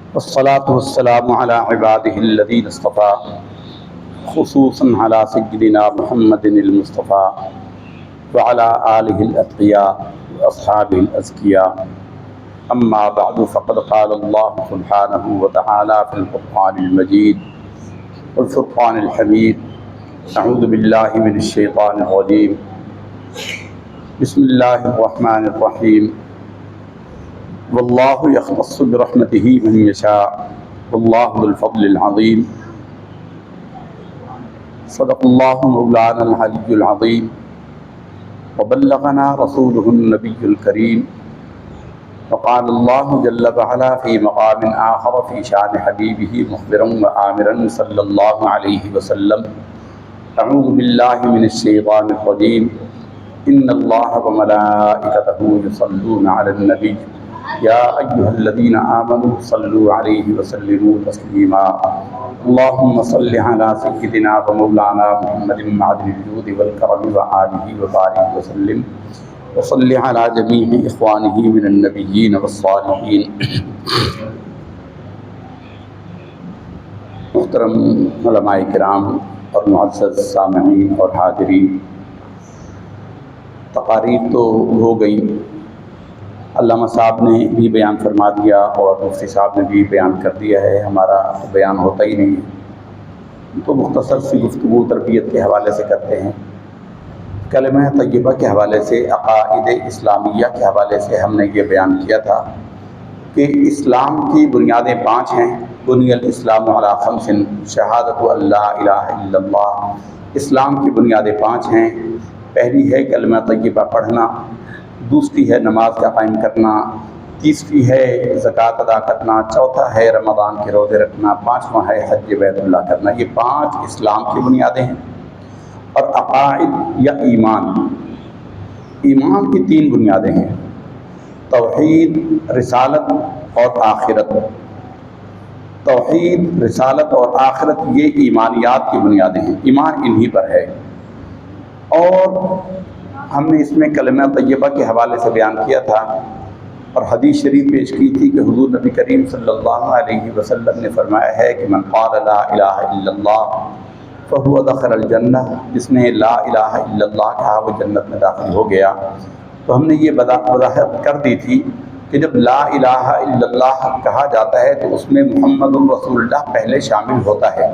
والصلاة والسلام على عباده الذين اصطفى خصوصا على سيدنا محمد المصطفى وعلى آله الأتقياء وأصحابه الأزكياء. أما بعد فقد قال الله سبحانه وتعالى في القرآن المجيد والفرقان الحميد: أعوذ بالله من الشيطان الرجيم، بسم الله الرحمن الرحيم، والله يختص برحمته من يشاء والله ذو الفضل العظيم. صدق الله مولانا العلي العظيم وبلغنا رسوله النبي الكريم. وقال الله جل وعلا في مقام آخر في شان حبيبه مخبرا وآمرا صلى الله عليه وسلم: أعوذ بالله من الشيطان الرجيم، إن الله وملائكته يصلون على النبي يا أيها الذين آمنوا صلوا عليه وسلموا تسليما. اللهم صل على سيدنا ومولانا محمد معدن الجود والكرم وآله وبارك وسلم، وصل على جميع إخوانه من النبيين والصالحين. محترم علماء کرام اور معزز سامعین اور حاضرین، تقاریر تو ہو گئی، علامہ صاحب نے بھی بیان فرما دیا اور مفتی صاحب نے بھی بیان کر دیا ہے، ہمارا بیان ہوتا ہی نہیں ہے، تو مختصر سی گفتگو تربیت کے حوالے سے کرتے ہیں۔ کلمہ طیبہ کے حوالے سے، عقائد اسلامیہ کے حوالے سے ہم نے یہ بیان کیا تھا کہ اسلام کی بنیادیں 5 ہیں۔ بنی الاسلام علی 5: شہادت ان لا الہ الا اللہ۔ اسلام کی بنیادیں 5 ہیں۔ پہلی ہے کلمہ طیبہ پڑھنا، دوسری ہے نماز کا قائم کرنا، تیسری ہے زکوٰۃ ادا کرنا، چوتھا ہے رمضان کے روزے رکھنا، 5واں ہے حج بیت اللہ کرنا۔ یہ 5 اسلام کی بنیادیں ہیں۔ اور عقائد یا ایمان کی 3 بنیادیں ہیں: توحید، رسالت اور آخرت۔ توحید، رسالت اور آخرت یہ ایمانیات کی بنیادیں ہیں، ایمان انہی پر ہے۔ اور ہم نے اس میں کلمہ طیبہ کے حوالے سے بیان کیا تھا اور حدیث شریف پیش کی تھی کہ حضور نبی کریم صلی اللہ علیہ وسلم نے فرمایا ہے کہ من قال لا الہ الا اللہ فہو دخل الجنہ، جس نے لا الہ الا اللہ کہا وہ جنت میں داخل ہو گیا۔ تو ہم نے یہ وضاحت کر دی تھی کہ جب لا الہ الا اللہ کہا جاتا ہے تو اس میں محمد الرسول اللہ پہلے شامل ہوتا ہے۔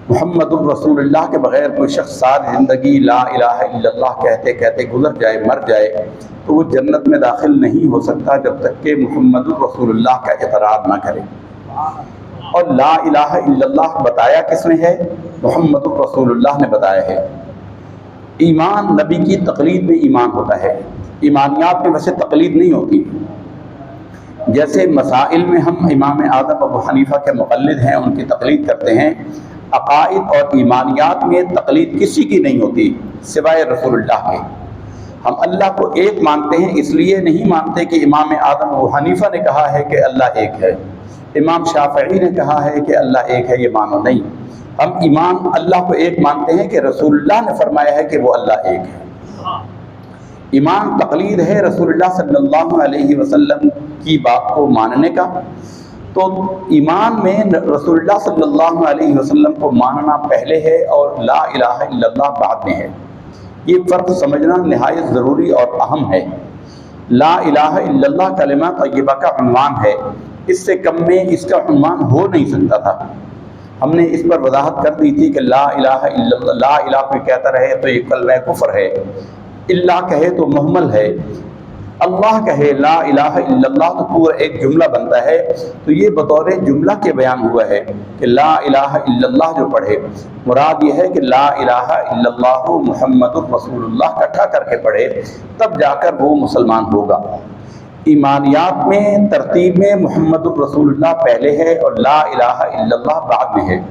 محمد الرسول اللہ کے بغیر کوئی شخص ساری زندگی لا الہ الا اللہ کہتے کہتے گزر جائے، مر جائے، تو وہ جنت میں داخل نہیں ہو سکتا جب تک کہ محمد الرسول اللہ کا اقرار نہ کرے۔ اور لا الہ الا اللہ بتایا کس نے ہے؟ محمد الرسول اللہ نے بتایا ہے۔ ایمان نبی کی تقلید میں ایمان ہوتا ہے، ایمانیات میں ویسے تقلید نہیں ہوتی۔ جیسے مسائل میں ہم امام اعظم ابو حنیفہ کے مقلد ہیں، ان کی تقلید کرتے ہیں، عقائد اور ایمانیات میں تقلید کسی کی نہیں ہوتی سوائے رسول اللہ کے۔ ہم اللہ کو ایک مانتے ہیں، اس لیے نہیں مانتے کہ امام اعظم ابو حنیفہ نے کہا ہے کہ اللہ ایک ہے، امام شافعی نے کہا ہے کہ اللہ ایک ہے، یہ مانو نہیں۔ ہم ایمان اللہ کو ایک مانتے ہیں کہ رسول اللہ نے فرمایا ہے کہ وہ اللہ ایک ہے۔ ایمان تقلید ہے رسول اللہ صلی اللہ علیہ وسلم کی بات کو ماننے کا۔ تو ایمان میں رسول اللہ صلی اللہ علیہ وسلم کو ماننا پہلے ہے اور لا الہ الا اللہ بعد میں ہے۔ یہ فرق سمجھنا نہایت ضروری اور اہم ہے۔ لا الہ الا اللہ کلمہ طیبہ کا عنوان ہے، اس سے کم میں اس کا عنوان ہو نہیں سکتا تھا۔ ہم نے اس پر وضاحت کر دی تھی کہ لا الہ الا اللہ، لا الہ کوئی کہتا رہے تو یہ کلمہ کفر ہے، اللہ کہے تو محمل ہے، اللہ کہے لا الہ الا اللہ تو پورا ایک جملہ بنتا ہے۔ تو یہ بطور جملہ کے بیان ہوا ہے کہ لا الہ الا اللہ جو پڑھے، مراد یہ ہے کہ لا الہ الا اللہ محمد الرسول اللہ اکٹھا کر کے پڑھے، تب جا کر وہ مسلمان ہوگا۔ ایمانیات میں ترتیب میں محمد الرسول اللہ پہلے ہے اور لا الہ الا اللہ بعد میں ہے،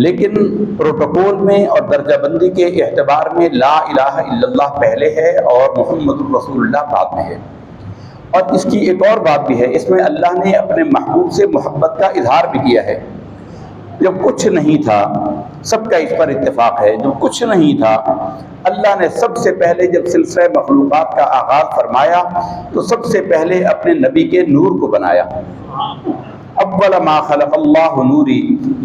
لیکن پروٹوکول میں اور درجہ بندی کے اعتبار میں لا الہ الا اللہ پہلے ہے اور محمد الرسول اللہ بعد میں ہے۔ اور اس کی ایک اور بات بھی ہے، اس میں اللہ نے اپنے محبوب سے محبت کا اظہار بھی کیا ہے۔ جب کچھ نہیں تھا، سب کا اس پر اتفاق ہے، جب کچھ نہیں تھا اللہ نے سب سے پہلے جب سلسلہ مخلوقات کا آغاز فرمایا تو سب سے پہلے اپنے نبی کے نور کو بنایا۔ اول ما خلق اللہ نوری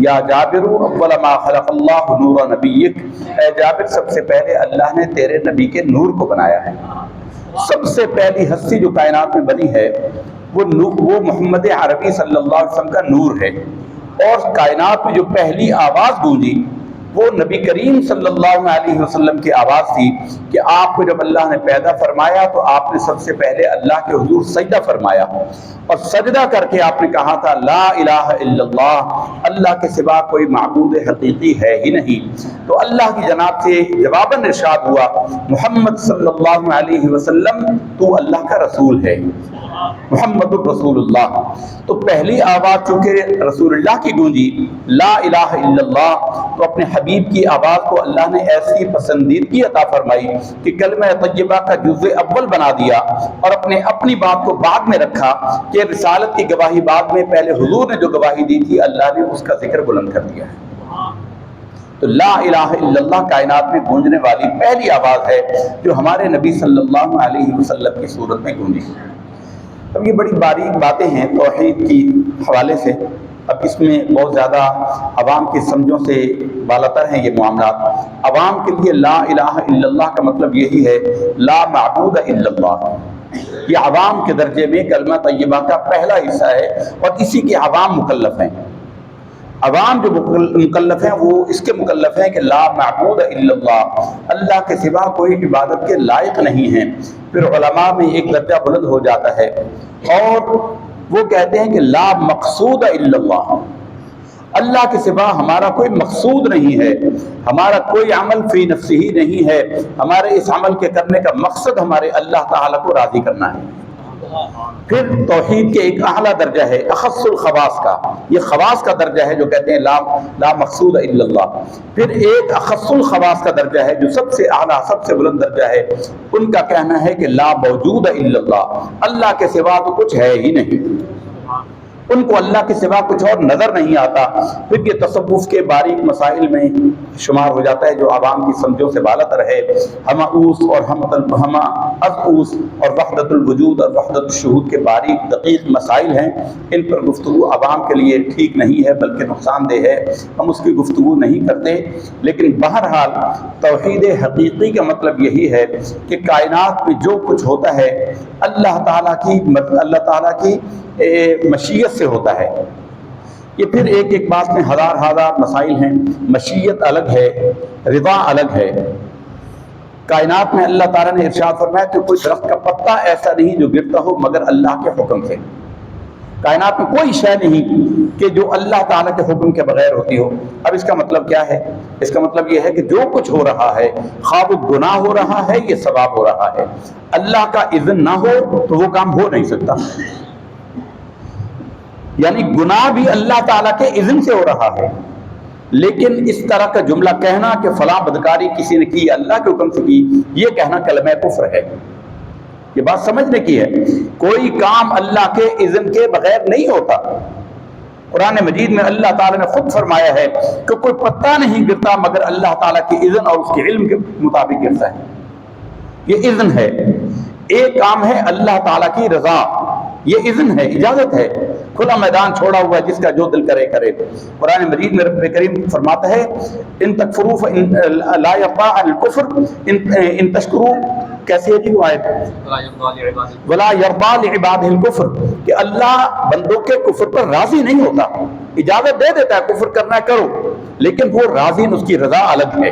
یا جابر اول ما خلق اللہ نور نبیک، اے جابر سب سے پہلے اللہ نے تیرے نبی کے نور کو بنایا ہے۔ سب سے پہلی ہستی جو کائنات میں بنی ہے وہ محمد عربی صلی اللہ علیہ وسلم کا نور ہے، اور کائنات میں جو پہلی آواز گونجی وہ نبی کریم صلی اللہ علیہ وسلم کی آواز تھی کہ آپ کو جب اللہ نے پیدا فرمایا تو آپ نے سب سے پہلے اللہ کے حضور سجدہ فرمایا، اور سجدہ کر کے آپ نے کہا تھا لا الہ الا اللہ، اللہ کے سوا کوئی معبود حقیقی ہے ہی نہیں۔ تو اللہ کی جناب سے جواباً ارشاد ہوا محمد صلی اللہ علیہ وسلم تو اللہ کا رسول ہے، محمد الرسول اللہ۔ تو پہلی آواز چونکہ رسول اللہ کی گونجی لا الہ الا اللہ، تو اپنے حبیب کی آواز کو اللہ نے ایسی پسندیدگی عطا فرمائی کہ کلمہ طیبہ کا جزء اول بنا دیا، اور اپنی بات کو بعد میں رکھا کہ رسالت کی گواہی بعد میں، پہلے حضور نے جو گواہی دی تھی اللہ نے اس کا ذکر بلند کر دیا ہے۔ تو لا الہ الا اللہ کائنات میں گونجنے والی پہلی آواز ہے جو ہمارے نبی صلی اللہ علیہ وسلم کی صورت میں گونجی۔ اب یہ بڑی باریک باتیں ہیں توحید کی حوالے سے، اب اس میں بہت زیادہ عوام کی سمجھوں سے بالاتر ہیں یہ معاملات۔ عوام کے لیے لا الہ الا اللہ کا مطلب یہی ہے لا معبود الا اللہ، یہ عوام کے درجے میں کلمہ طیبہ کا پہلا حصہ ہے، اور اسی کے عوام مکلف ہیں۔ عوام جو مکلف ہیں وہ اس کے مکلف ہیں کہ لا معبود الا اللہ، اللہ کے سوا کوئی عبادت کے لائق نہیں ہیں۔ پھر علماء میں ایک درجہ بلند ہو جاتا ہے اور وہ کہتے ہیں کہ لا مقصود الا اللہ، اللہ کے سوا ہمارا کوئی مقصود نہیں ہے، ہمارا کوئی عمل فی نفسہ ہی نہیں ہے، ہمارے اس عمل کے کرنے کا مقصد ہمارے اللہ تعالیٰ کو راضی کرنا ہے۔ پھر توحید کے ایک اعلیٰ درجہ ہے اخص الخواص کا، یہ خواص کا درجہ ہے جو کہتے ہیں لا مقصود الا اللہ۔ پھر ایک اخص الخواص کا درجہ ہے جو سب سے اعلیٰ سب سے بلند درجہ ہے، ان کا کہنا ہے کہ لا موجود الا اللہ، اللہ کے سوا تو کچھ ہے ہی نہیں، ان کو اللہ کے سوا کچھ اور نظر نہیں آتا۔ پھر یہ تصوف کے باریک مسائل میں شمار ہو جاتا ہے جو عوام کی سمجھوں سے بالاتر ہے، ہمعوس اور ہمعزعوس اور وحدت الوجود اور وحدت الشہود کے باریک دقیق مسائل ہیں، ان پر گفتگو عوام کے لیے ٹھیک نہیں ہے بلکہ نقصان دہ ہے، ہم اس کی گفتگو نہیں کرتے۔ لیکن بہرحال توحید حقیقی کا مطلب یہی ہے کہ کائنات میں جو کچھ ہوتا ہے اللہ تعالیٰ کی مشیت سے ہوتا ہے۔ یہ پھر ایک بات میں ہزار مسائل ہیں، مشیت الگ ہے، رضا الگ ہے۔ کائنات میں اللہ تعالیٰ نے ارشاد فرمایا کہ کوئی درخت کا پتا ایسا نہیں جو گرتا ہو مگر اللہ کے حکم سے۔ کائنات میں کوئی شے نہیں کہ جو اللہ تعالیٰ کے حکم کے بغیر ہوتی ہو۔ اب اس کا مطلب کیا ہے؟ اس کا مطلب یہ ہے کہ جو کچھ ہو رہا ہے، خواہ وہ گناہ ہو رہا ہے یہ ثواب ہو رہا ہے، اللہ کا اذن نہ ہو تو وہ کام ہو نہیں سکتا۔ یعنی گناہ بھی اللہ تعالیٰ کے اذن سے ہو رہا ہے، لیکن اس طرح کا جملہ کہنا کہ فلاں بدکاری کسی نے کی اللہ کے حکم سے کی، یہ کہنا کلمہ کفر ہے۔ یہ بات سمجھنے کی ہے، کوئی کام اللہ کے اذن کے بغیر نہیں ہوتا۔ قرآن مجید میں اللہ تعالیٰ نے خود فرمایا ہے کہ کوئی پتا نہیں گرتا مگر اللہ تعالیٰ کے اذن اور اس کے علم کے مطابق گرتا ہے، یہ اذن ہے۔ ایک کام ہے اللہ تعالیٰ کی رضا، یہ اذن ہے، اجازت ہے، کھلا میدان چھوڑا ہوا ہے، جس کا جو دل کرے کرے۔ قرآن مجید میں رب کریم فرماتا ہے ان تکفروا فإن لا يرضى عن الكفر ان تشکروا، کیسے ہے جی وہ آیت؟ ولا يرضى لعباده الكفر، کہ اللہ بندوں کے کفر پر راضی نہیں ہوتا، اجازت دے دیتا ہے کفر کرنا کرو، لیکن وہ راضی، اس کی رضا الگ ہے،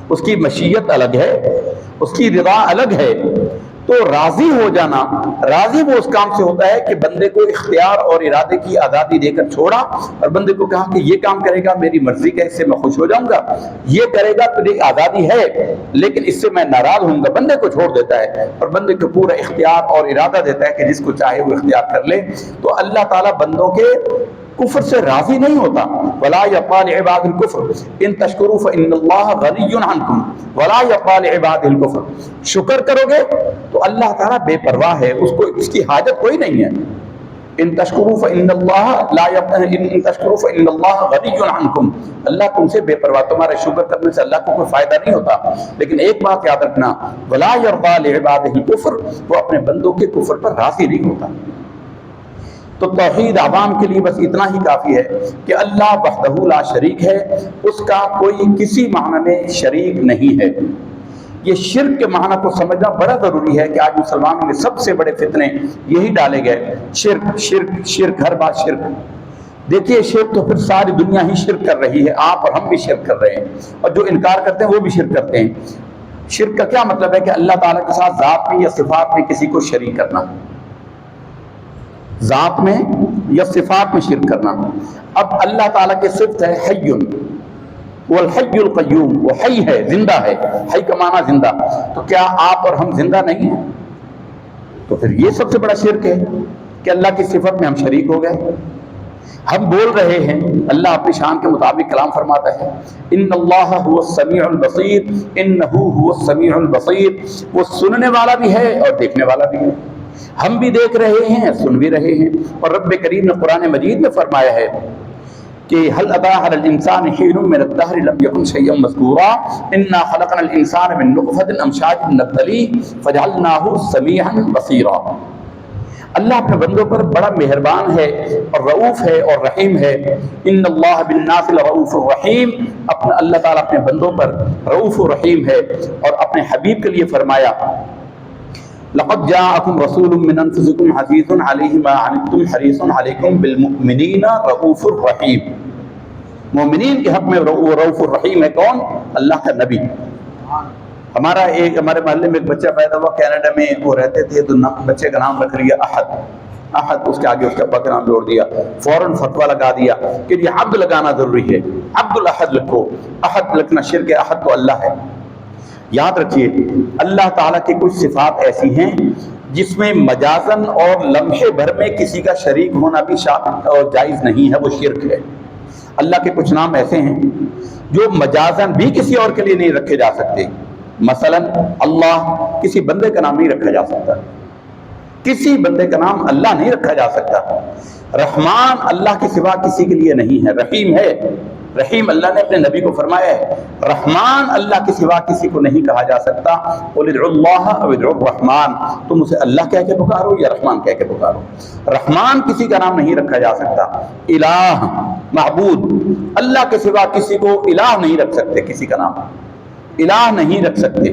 اس کی مشیت الگ ہے، اس کی رضا الگ ہے۔ تو راضی ہو جانا، راضی وہ اس کام سے ہوتا ہے کہ بندے کو اختیار اور ارادے کی آزادی دے کر چھوڑا، اور بندے کو کہا کہ یہ کام کرے گا میری مرضی کا، اس سے میں خوش ہو جاؤں گا، یہ کرے گا تیری آزادی ہے لیکن اس سے میں ناراض ہوں گا، بندے کو چھوڑ دیتا ہے اور بندے کو پورا اختیار اور ارادہ دیتا ہے کہ جس کو چاہے وہ اختیار کر لے۔ تو اللہ تعالیٰ بندوں کے کفر سے راضی نہیں ہوتا۔ ولا يرضى لعباده الكفر ان تشکروا فإن الله غني عنكم ولا يرضى لعباده الكفر، شکر کرو گے تو اللہ تعالیٰ بے پرواہ ہے، اس کی حاجت کوئی نہیں ہے۔ ان تشکروا فإن الله لا يرضى ان تشکروا فإن الله غني عنكم، اللہ تم سے بے پرواہ، تمہارے شکر کرنے سے اللہ کو کوئی فائدہ نہیں ہوتا۔ لیکن ایک بات یاد رکھنا، ولا يرضى لعباده الكفر، وہ اپنے بندوں کے کفر پر راضی نہیں ہوتا۔ تو توحید عوام کے لیے بس اتنا ہی کافی ہے کہ اللہ وحدہ لا شریک ہے، اس کا کوئی کسی معنی میں شریک نہیں ہے۔ یہ شرک کے معنی کو سمجھنا بڑا ضروری ہے کہ آج مسلمانوں کے سب سے بڑے فتنے یہی ڈالے گئے، شرک شرک شرک، ہر بات شرک۔ دیکھیے شرک تو پھر ساری دنیا ہی شرک کر رہی ہے، آپ اور ہم بھی شرک کر رہے ہیں، اور جو انکار کرتے ہیں وہ بھی شرک کرتے ہیں۔ شرک کا کیا مطلب ہے کہ اللہ تعالیٰ کے ساتھ ذات میں یا صفات میں کسی کو شریک کرنا، ذات میں یا صفات میں شرک کرنا۔ اب اللہ تعالیٰ کی صفت ہے حی، وہ الحی القیوم، وہ حی ہے، زندہ ہے، حی کا معنی زندہ، تو کیا آپ اور ہم زندہ نہیں ہیں؟ تو پھر یہ سب سے بڑا شرک ہے کہ اللہ کی صفت میں ہم شریک ہو گئے۔ ہم بول رہے ہیں، اللہ اپنی شان کے مطابق کلام فرماتا ہے، ان اللہ هو السمیع البصیر، انہ هو السمیع البصیر، وہ سننے والا بھی ہے اور دیکھنے والا بھی ہے۔ ہم بھی دیکھ رہے ہیں، سن بھی رہے ہیں، اور رب کریم نے قرآن مجید میں فرمایا ہے کہ هل اتى على الانسان حين من الدهر لم يكن شيئا مذكورا انا خلقنا الانسان من نطفة امشاج نبتليه فجعلناه سميعا بصيرا۔ اللہ اپنے بندوں پر بڑا مہربان ہے اور رؤوف ہے اور رحیم ہے۔ ان اللہ بالناس لرؤوف الرحیم، اپنا اللہ تعالیٰ اپنے بندوں پر رؤوف و رحیم ہے، اور اپنے حبیب کے لیے فرمایا لقد جاءکم رسول من انفسکم عزیز علیہ ما عنتم حریص علیکم بالمؤمنین رؤوف الرحیم۔ مومنین کے حق میں رؤوف الرحیم ہے کون؟ اللہ کا نبی۔ ہمارے محلے میں ایک بچہ پیدا ہوا کینیڈا میں، وہ رہتے تھے، تو بچے کا نام رکھ لیا احد۔ احد، اس کے آگے اس کے ابا کا نام جوڑ دیا، فوراً فتویٰ لگا دیا کہ یہ عبد لگانا ضروری ہے، عبد الاحد لکھو۔ احد لکھنا شرک ہے، احد تو اللہ ہے۔ یاد رکھیے اللہ تعالیٰ کی کچھ صفات ایسی ہیں جس میں مجازن اور لمحے بھر میں کسی کا شریک ہونا بھی اور جائز نہیں ہے، وہ شرک ہے۔ اللہ کے کچھ نام ایسے ہیں جو مجازن بھی کسی اور کے لیے نہیں رکھے جا سکتے۔ مثلا اللہ، کسی بندے کا نام نہیں رکھا جا سکتا، کسی بندے کا نام اللہ نہیں رکھا جا سکتا۔ رحمان اللہ کے سوا کسی کے لیے نہیں ہے، رحیم ہے، رحیم اللہ نے اپنے نبی کو فرمایا ہے۔ رحمان اللہ کے سوا کسی کو نہیں کہا جا سکتا۔ قل ادعوا اللہ او ادعوا الرحمن، تم اسے اللہ کہہ کے پکارو یا رحمان کہہ کے پکارو۔ رحمان کسی کا نام نہیں رکھا جا سکتا۔ الہ، معبود، اللہ کے سوا کسی کو الہ نہیں رکھ سکتے، کسی کا نام الہ نہیں رکھ سکتے۔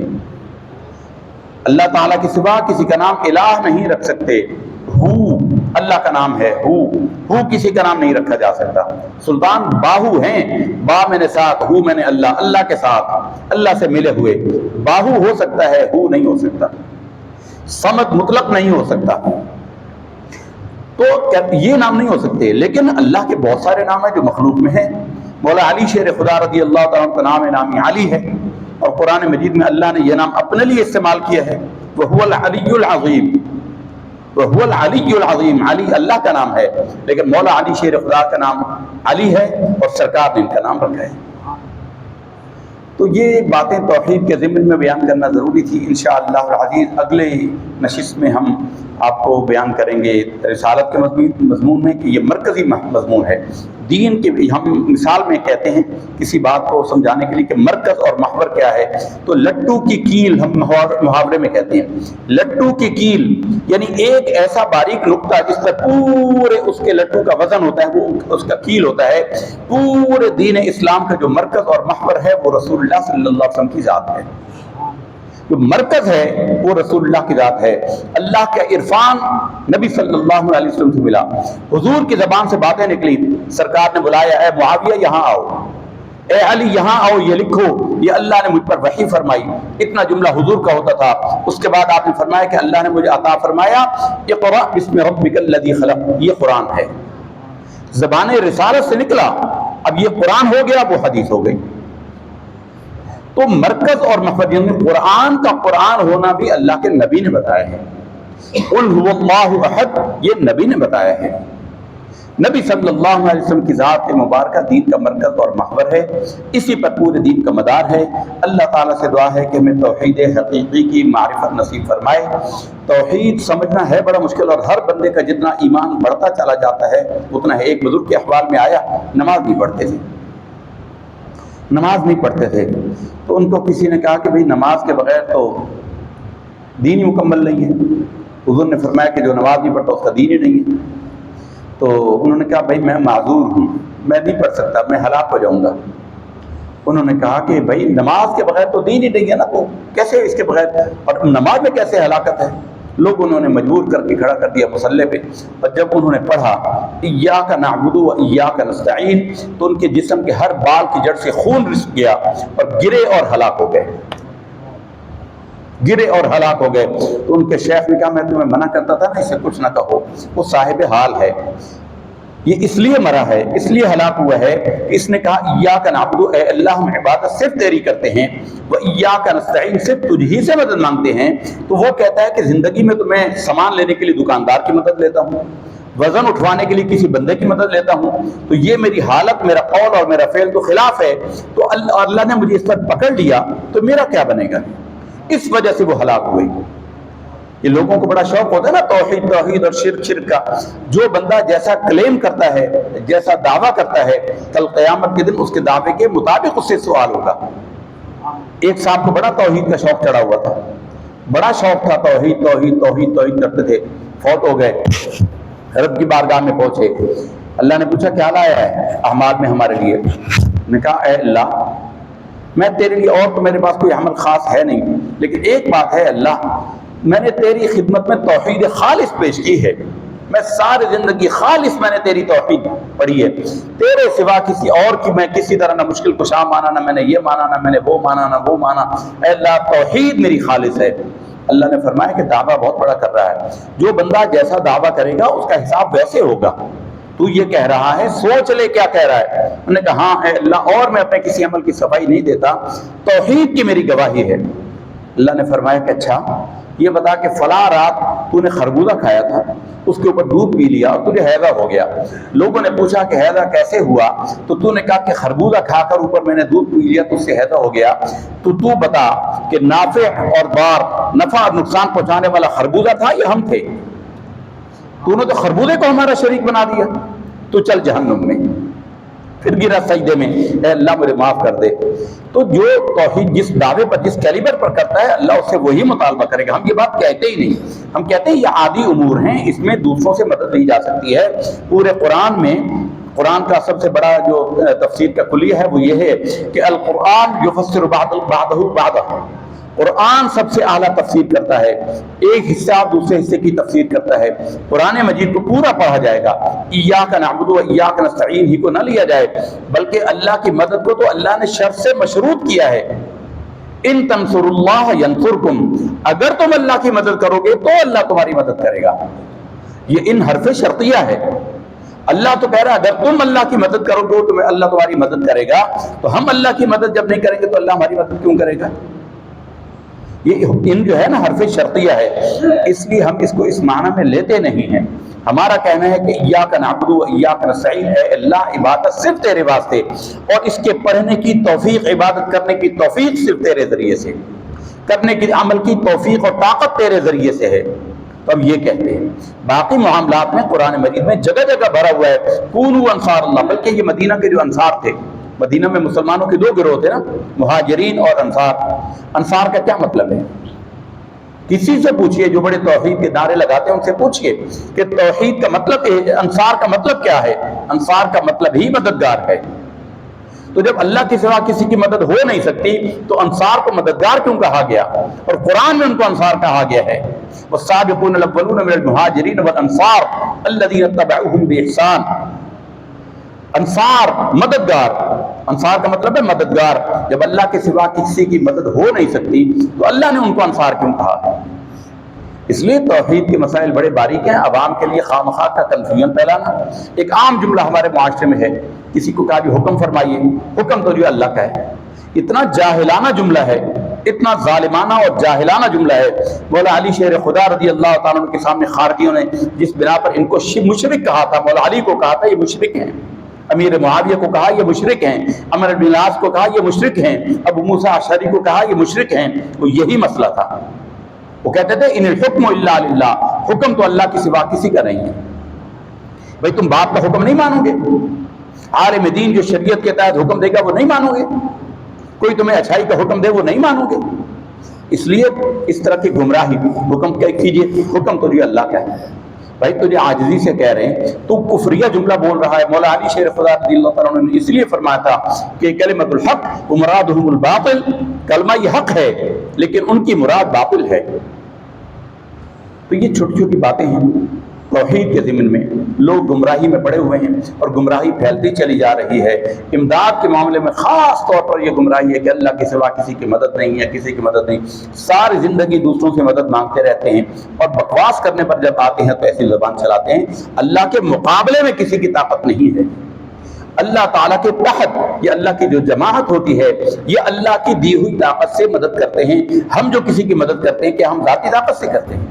اللہ تعالیٰ کے سوا کسی کا نام الہ نہیں رکھ سکتے۔ ہو، اللہ کا نام ہے ہو کسی کا نام نہیں رکھا جا سکتا۔ سلطان باہو ہیں، با میں نے ساتھ، ہو میں نے اللہ، اللہ کے ساتھ، اللہ سے ملے ہوئے، باہو ہو سکتا ہے، ہو نہیں ہو سکتا۔ صمد مطلق نہیں ہو سکتا، تو یہ نام نہیں ہو سکتے۔ لیکن اللہ کے بہت سارے نام ہیں جو مخلوق میں ہیں۔ مولا علی شیر خدا رضی اللہ تعالیٰ کا نام نامی علی ہے، اور قرآن مجید میں اللہ نے یہ نام اپنے لیے استعمال کیا ہے، وَهُوَ الْعَلِيُّ الْعَظِيمُ، وَهُوَ الْعَلِيُّ الْعَظِيمُ، علی اللہ کا نام ہے، لیکن مولا علی شیر خدا کا نام علی ہے، اور سرکار نے ان کا نام رکھا ہے۔ تو یہ باتیں توحید کے ضمن میں بیان کرنا ضروری تھی۔ انشاءاللہ العزیز اگلے نشست میں ہم آپ کو بیان کریں گے رسالت کے مضمون میں، کہ یہ مرکزی مضمون ہے دین کے۔ ہم مثال میں کہتے ہیں کسی بات کو سمجھانے کے لیے کہ مرکز اور محور کیا ہے، تو لٹو کی کیل ہم محاورے میں کہتے ہیں۔ لٹو کی کیل یعنی ایک ایسا باریک نقطہ جس پر پورے اس کے لٹو کا وزن ہوتا ہے، وہ اس کا کیل ہوتا ہے۔ پورے دین اسلام کا جو مرکز اور محور ہے وہ رسول اللہ صلی اللہ علیہ وسلم کی ذات ہے۔ جو مرکز ہے وہ رسول اللہ کی ذات ہے۔ اللہ کا عرفان نبی صلی اللہ علیہ وسلم سے ملا، حضور کی زبان سے باتیں نکلی، سرکار نے بلایا، اے معاویہ یہاں آؤ، اے علی یہاں آؤ، یہ لکھو، یہ اللہ نے مجھ پر وحی فرمائی۔ اتنا جملہ حضور کا ہوتا تھا۔ اس کے بعد آپ نے فرمایا کہ اللہ نے مجھے عطا فرمایا، اقرأ بسم ربک الذی خلق، یہ قرآن ہے۔ زبان رسالت سے نکلا، اب یہ قرآن ہو گیا، وہ حدیث ہو گئی۔ تو مرکز اور محور یعنی قرآن کا قرآن ہونا بھی اللہ کے نبی نے بتایا ہے۔ قل هو اللہ احد، یہ نبی نے بتایا ہے۔ نبی صلی اللہ علیہ وسلم کی ذات مبارکہ دین کا مرکز اور محور ہے، اسی پر پورے دین کا مدار ہے۔ اللہ تعالیٰ سے دعا ہے کہ ہمیں توحید حقیقی کی معرفت نصیب فرمائے۔ توحید سمجھنا ہے بڑا مشکل، اور ہر بندے کا جتنا ایمان بڑھتا چلا جاتا ہے اتنا ہے۔ ایک بزرگ کے احوال میں آیا، نماز نہیں پڑھتے تھے، نماز نہیں پڑھتے تھے، تو ان کو کسی نے کہا کہ بھئی نماز کے بغیر تو دین ہی مکمل نہیں ہے۔ حضور نے فرمایا کہ جو نماز نہیں پڑھتا اس کا دین ہی نہیں ہے۔ تو انہوں نے کہا بھائی میں معذور ہوں، میں نہیں پڑھ سکتا، میں ہلاک ہو جاؤں گا۔ انہوں نے کہا کہ بھائی نماز کے بغیر تو دین ہی نہیں ہے نا، تو کیسے اس کے بغیر، اور نماز میں کیسے ہلاکت ہے؟ لوگ انہوں نے مجبور کر کے کھڑا کر دیا مصلی پہ، اور جب انہوں نے پڑھا ایاک نعبد و ایاک نستعین، تو ان کے جسم کے ہر بال کی جڑ سے خون رسک گیا اور گرے اور ہلاک ہو گئے، گرے اور ہلاک ہو گئے۔ تو ان کے شیخ نے کہا میں تمہیں منع کرتا تھا نا، اسے کچھ نہ کہو، وہ صاحب حال ہے، یہ اس لیے مرا ہے، اس لیے ہلاک ہوا ہے کہ اس نے کہا ایاک نعبد، اے اللہ ہم عبادت صرف تیری کرتے ہیں، و ایاک نستعین، صرف تجھ ہی سے مدد مانگتے ہیں۔ تو وہ کہتا ہے کہ زندگی میں تو میں سامان لینے کے لیے دکاندار کی مدد لیتا ہوں، وزن اٹھوانے کے لیے کسی بندے کی مدد لیتا ہوں، تو یہ میری حالت، میرا قول اور میرا فعل تو خلاف ہے، تو اللہ نے مجھے اس پر پکڑ لیا تو میرا کیا بنے گا؟ اس وجہ سے وہ ہلاک ہوئی۔ یہ لوگوں کو بڑا شوق ہوتا ہے نا توحید توحید اور شرک شرک کا۔ جو بندہ جیسا کلیم کرتا ہے، جیسا دعویٰ کرتا ہے، کل قیامت کے دن اس کے دعوے کے مطابق اس سے سوال ہوگا۔ ایک صاحب کو بڑا توحید کا شوق چڑھا ہوا تھا، بڑا شوق تھا، توحید توحید توحید توحید کرتے تھے، فوت ہو گئے، رب کی بارگاہ میں پہنچے، اللہ نے پوچھا کیا لایا ہے اعمال میں ہمارے لیے؟ نے کہا اے اللہ میں تیرے لیے اور تو میرے پاس کوئی عمل خاص ہے نہیں، لیکن ایک بات ہے اللہ، میں نے تیری خدمت میں توحید خالص پیش کی ہے، میں ساری زندگی خالص میں نے تیری توحید پڑھی ہے، تیرے سوا کسی اور کی میں کسی طرح نہ مشکل کشا مانا، نہ میں نے یہ مانا، نہ میں نے وہ مانا، نہ وہ مانا، اے اللہ توحید میری خالص ہے۔ اللہ نے فرمایا کہ دعویٰ بہت بڑا کر رہا ہے، جو بندہ جیسا دعویٰ کرے گا اس کا حساب ویسے ہوگا، تو یہ کہہ رہا ہے سوچ لے کیا کہہ رہا ہے۔ انہوں نے کہا ہاں اے اللہ، اور میں اپنے کسی عمل کی صفائی نہیں دیتا، توحید کی میری گواہی ہے۔ اللہ نے فرمایا کہ اچھا یہ بتا کہ فلاں رات تو نے خربوزہ کھایا تھا، اس کے اوپر دودھ پی لیا اور تجھے حیضہ ہو گیا۔ لوگوں نے پوچھا کہ حیضہ کیسے ہوا؟ تو نے کہا کہ خربوزہ کھا کر اوپر میں نے دودھ پی لیا تو اس سے حیضہ ہو گیا۔ تو بتا کہ نافع اور ضار، نفع اور نقصان پہنچانے والا خربوزہ تھا یا ہم تھے؟ تو نے تو خربوزے کو ہمارا شریک بنا دیا، تو چل جہنم میں۔ پھر گرا سجدے میں، اے اللہ مجھے معاف کر دے۔ تو جو توحید جس دعوے پر، جس کیلیبر پر کرتا ہے، اللہ اس سے وہی مطالبہ کرے گا۔ ہم یہ بات کہتے ہی نہیں، ہم کہتے ہیں یہ عادی امور ہیں، اس میں دوسروں سے مدد لی جا سکتی ہے۔ پورے قرآن میں، قرآن کا سب سے بڑا جو تفسیر کا کلیہ ہے وہ یہ ہے کہ القرآن یفسر بعضہ بعضا، قرآن سب سے اعلیٰ تفسیر کرتا ہے، ایک حصہ دوسرے حصے کی تفسیر کرتا ہے۔ قرآن مجید کو پورا پڑھا جائے گا، ایاک نعبد و ایاک نستعین ہی کو نہ لیا جائے، بلکہ اللہ کی مدد کو تو اللہ نے شرط سے مشروط کیا ہے، ان تنصر اللہ ینصرکم، اگر تم اللہ کی مدد کرو گے تو اللہ تمہاری مدد کرے گا۔ یہ ان حرف شرطیہ ہے، اللہ تو کہہ رہا ہے اگر تم اللہ کی مدد کرو گے تو اللہ تمہاری مدد کرے گا، تو ہم اللہ کی مدد جب نہیں کریں گے تو اللہ ہماری مدد کیوں کرے گا؟ یہ ان جو ہے نا حرف شرطیہ ہے، اس لیے ہم اس کو اس معنی میں لیتے نہیں ہیں۔ ہمارا کہنا ہے کہ ایاک نعبد و ایاک نستعین، ہے اللہ عبادت صرف تیرے واسطے، اور اس کے پڑھنے کی توفیق، عبادت کرنے کی توفیق صرف تیرے ذریعے سے، کرنے کی عمل کی توفیق اور طاقت تیرے ذریعے سے ہے، تو ہم یہ کہتے ہیں۔ باقی معاملات میں قرآن مجید میں جگہ جگہ بھرا ہوا ہے کونوا انصار اللہ، بلکہ یہ مدینہ کے جو انصار تھے، مدینہ میں مسلمانوں کے دو گروہ تھے نا، مہاجرین اور انصار۔ انصار کا کیا مطلب ہے؟ کسی سے پوچھئے جو بڑے توحید کے نعرے لگاتے ہیں، ان سے پوچھئے کہ توحید کا مطلب، انصار کا مطلب کیا ہے؟ انصار کا مطلب ہی مددگار ہے۔ تو جب اللہ کے سوا کسی کی مدد ہو نہیں سکتی تو انصار کو مددگار کیوں کہا گیا؟ اور قرآن میں ان کو انصار کہا گیا ہے، والسابقون الاولون من المہاجرین والانصار الذین اتبعوہم بإحسان۔ انصار مددگار، انصار کا مطلب ہے مددگار۔ جب اللہ کے سوا کسی کی مدد ہو نہیں سکتی تو اللہ نے ان کو انصار کیوں کہا ہے؟ اس لیے توحید کے مسائل بڑے باریک ہیں، عوام کے لیے خواہ مخواہ کا کنفیوژن پھیلانا۔ ایک عام جملہ ہمارے معاشرے میں ہے، کسی کو کہا بھی حکم فرمائیے، حکم تو جو اللہ کا ہے، اتنا جاہلانہ جملہ ہے، اتنا ظالمانہ اور جاہلانہ جملہ ہے۔ مولا علی شیر خدا رضی اللہ تعالیٰ عنہ کے سامنے خارجیوں نے جس بنا پر ان کو مشرک کہا تھا، مولا علی کو کہا تھا یہ مشرک ہیں، امیر معاویہ کو کہا یہ مشرک ہیں، عمرو بن العاص کو کہا یہ مشرک ہیں، ابو موسیٰ اشعری کو کہا یہ مشرک ہیں، تو یہی مسئلہ تھا۔ وہ کہتے تھے ان الحکم الا للہ، حکم تو اللہ کے سوا کسی کا نہیں ہے۔ بھئی تم باپ کا حکم نہیں مانو گے؟ عالم دین جو شریعت کے تحت حکم دے گا وہ نہیں مانو گے؟ کوئی تمہیں اچھائی کا حکم دے وہ نہیں مانو گے؟ اس لیے اس طرح کی گمراہی، حکم کیا کیجئے، حکم تو جو اللہ کا ہے، بھائی تجھے عاجزی سے کہہ رہے ہیں، تو کفریہ جملہ بول رہا ہے۔ مولا علی شیر خدا رضی اللہ تعالیٰ عنہ نے اس لیے فرمایا تھا کہ کلمۃ الحق ومرادہم الباطل، کلمہ یہ حق ہے لیکن ان کی مراد باطل ہے۔ تو یہ چھوٹی چھوٹی باتیں ہیں توحید کے ضمن میں، لوگ گمراہی میں پڑے ہوئے ہیں اور گمراہی پھیلتی چلی جا رہی ہے۔ امداد کے معاملے میں خاص طور پر یہ گمراہی ہے کہ اللہ کے سوا کسی کی مدد نہیں ہے، کسی کی مدد نہیں، ساری زندگی دوسروں سے مدد مانگتے رہتے ہیں، اور بکواس کرنے پر جب آتے ہیں تو ایسی زبان چلاتے ہیں اللہ کے مقابلے میں کسی کی طاقت نہیں ہے۔ اللہ تعالیٰ کے تحت یہ اللہ کی جو جماعت ہوتی ہے یہ اللہ کی دی ہوئی طاقت سے مدد کرتے ہیں۔ ہم جو کسی کی مدد کرتے ہیں کہ ہم ذاتی طاقت سے کرتے ہیں،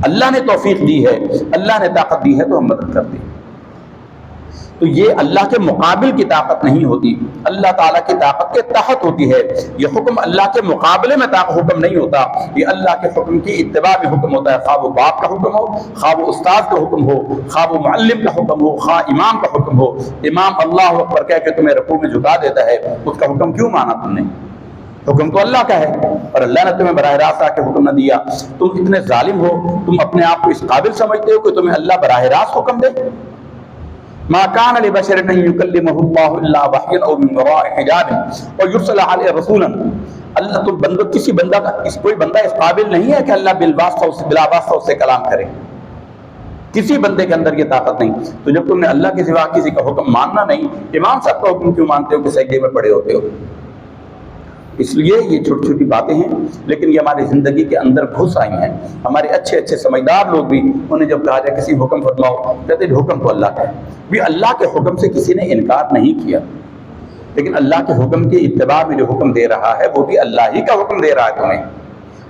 اللہ نے توفیق دی ہے، اللہ نے طاقت دی ہے تو ہم مدد کرتے ہیں۔ تو یہ اللہ کے مقابل کی طاقت نہیں ہوتی، اللہ تعالیٰ کی طاقت کے تحت ہوتی ہے۔ یہ حکم اللہ کے مقابلے میں حکم نہیں ہوتا، یہ اللہ کے حکم کی اتباع میں حکم ہوتا ہے، خواہ وہ باپ کا حکم ہو، خواہ وہ استاد کا حکم ہو، خواہ وہ معلم کا حکم ہو، خواہ امام کا حکم ہو۔ امام اللہ اکبر کہہ کے تمہیں رکوع میں جھکا دیتا ہے، اس کا حکم کیوں مانا تم نے؟ حکم تو اللہ کا ہے، اور اللہ نے تمہیں براہ راست آ کے حکم نہ دیا۔ تم اتنے ظالم ہو، تم اپنے آپ کو اس قابل سمجھتے ہو کہ تمہیں اللہ براہ راست حکم دے؟ ما کان لبشر ان یکلمہ اللہ الا وحیا او من وراء حجاب اور یرسل علیہ رسولا۔ اللہ تم بندہ کسی بندہ کا کوئی بندہ اس قابل نہیں ہے کہ اللہ بلا واسطہ اس سے کلام کرے، کسی بندے کے اندر یہ طاقت نہیں۔ تو جب تم نے اللہ کے سوا کسی کا حکم ماننا نہیں، امام صاحب کا حکم کیوں مانتے ہو کہ سجدے میں پڑے ہوتے ہو؟ اس لیے یہ چھوٹی چھوٹی باتیں ہیں لیکن یہ ہماری زندگی کے اندر گھس آئی ہیں۔ ہمارے اچھے اچھے سمجھدار لوگ بھی، انہیں جب کہا جائے کسی حکم فرماؤ، کہتے ہیں حکم تو اللہ کا ہے۔ بھی اللہ کے حکم سے کسی نے انکار نہیں کیا، لیکن اللہ کے حکم کی اتباع میں جو حکم دے رہا ہے وہ بھی اللہ ہی کا حکم دے رہا ہے تمہیں۔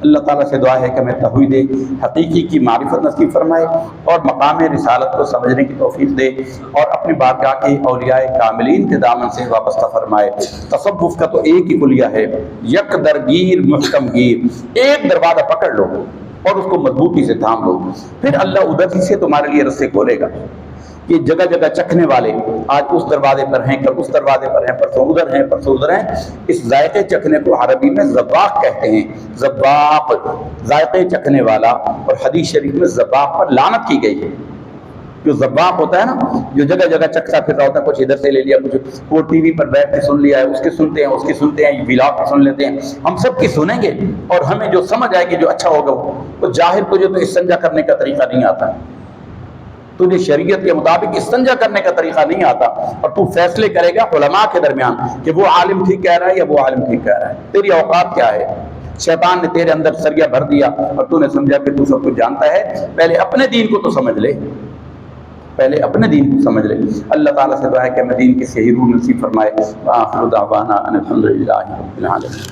اللہ تعالیٰ سے دعا ہے کہ ہمیں توحید حقیقی کی معرفت نصیب فرمائے اور مقام رسالت کو سمجھنے کی توفیق دے، اور اپنی بارگاہ کے اولیاء کاملین کے دامن سے وابستہ فرمائے۔ تصوف کا تو ایک ہی کلیہ ہے، یک درگیر محکم گیر، ایک دروازہ پکڑ لو اور اس کو مضبوطی سے تھام لو، پھر اللہ ادھر ہی سے تمہارے لیے رستے کھولے گا۔ یہ جگہ جگہ چکھنے والے آج اس دروازے پر ہیں، کل اس دروازے پر ہیں، پرسوں ادھر ہیں، پرسوں ادھر ہیں۔ اس ذائقے چکھنے کو عربی میں ذواق کہتے ہیں، ذواق ذائقے چکھنے والا، اور حدیث شریف میں ذواق پر لعنت کی گئی ہے۔ جو ذواق ہوتا ہے نا، جو جگہ جگہ چکھتا پھر رہا ہوتا ہے، کچھ ادھر سے لے لیا، کچھ وہ ٹی وی پر بیٹھ کے سن لیا ہے، اس کی سنتے ہیں، اس کی سنتے ہیں، ولاگ سن لیتے ہیں۔ ہم سب کی سنیں گے اور ہمیں جو سمجھ آئے گی، جو اچھا ہوگا وہ ظاہر تجھے تو استنجا کرنے کا طریقہ نہیں آتا، تجھے شریعت کے مطابق استنجا کرنے کا طریقہ نہیں آتا، اور تو فیصلے کرے گا علماء کے درمیان کہ وہ عالم ٹھیک کہہ رہا ہے یا وہ عالم ٹھیک کہہ رہا ہے۔ تیری اوقات کیا ہے؟ شیطان نے تیرے اندر سریا بھر دیا اور تو نے سمجھا کہ تو سب کچھ جانتا ہے۔ پہلے اپنے دین کو تو سمجھ لے، پہلے اپنے دین کو سمجھ لے۔ اللہ تعالیٰ سے دعا ہے کہ ہمیں دین کی صحیح روح نصیب فرمائے۔ وآخر دعوانا ان الحمد للہ رب العالمین۔